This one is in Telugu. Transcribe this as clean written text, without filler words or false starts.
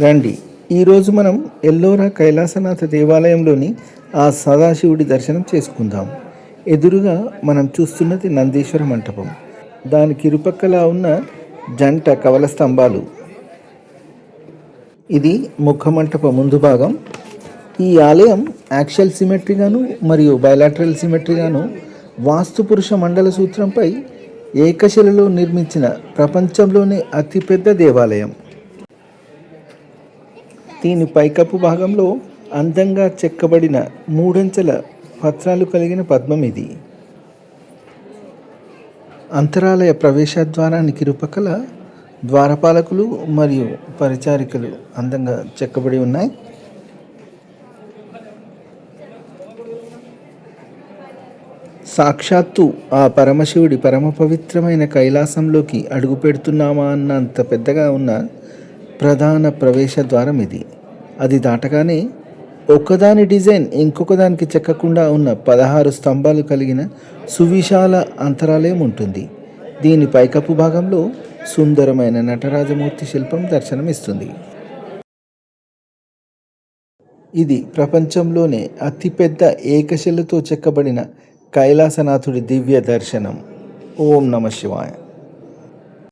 రండి, ఈరోజు మనం ఎల్లోరా కైలాసనాథ దేవాలయంలోని ఆ సదాశివుడి దర్శనం చేసుకుందాం. ఎదురుగా మనం చూస్తున్నది నందీశ్వర మంటపం. దానికి ఇరుపక్కల ఉన్న జంట కవల స్తంభాలు. ఇది ముఖ మంటపం ముందు భాగం. ఈ ఆలయం యాక్సియల్ సిమెట్రీగాను మరియు బయలాటరల్ సిమెట్రీగాను వాస్తుపురుష మండల సూత్రంపై ఏకశిలలో నిర్మించిన ప్రపంచంలోనే అతిపెద్ద దేవాలయం. దీని పైకప్పు భాగంలో అందంగా చెక్కబడిన మూడంచెల పత్రాలు కలిగిన పద్మం ఇది. అంతరాలయ ప్రవేశ ద్వారానికి ఇరుపక్కల ద్వారపాలకులు మరియు పరిచారికలు అందంగా చెక్కబడి ఉన్నాయి. సాక్షాత్తు ఆ పరమశివుడి పరమ పవిత్రమైన కైలాసంలోకి అడుగు పెడుతున్నామా అన్నంత పెద్దగా ఉన్న ప్రధాన ప్రవేశ ద్వారం ఇది. అది దాటగానే ఒకదాని డిజైన్ ఇంకొక దానికి చెక్కకుండా ఉన్న 16 స్తంభాలు కలిగిన సువిశాల అంతరాలయం ఉంటుంది. దీని పైకప్పు భాగంలో సుందరమైన నటరాజమూర్తి శిల్పం దర్శనమిస్తుంది. ఇది ప్రపంచంలోనే అతిపెద్ద ఏకశిలతో చెక్కబడిన కైలాసనాథుడి దివ్య దర్శనం. ఓం నమ శివాయ.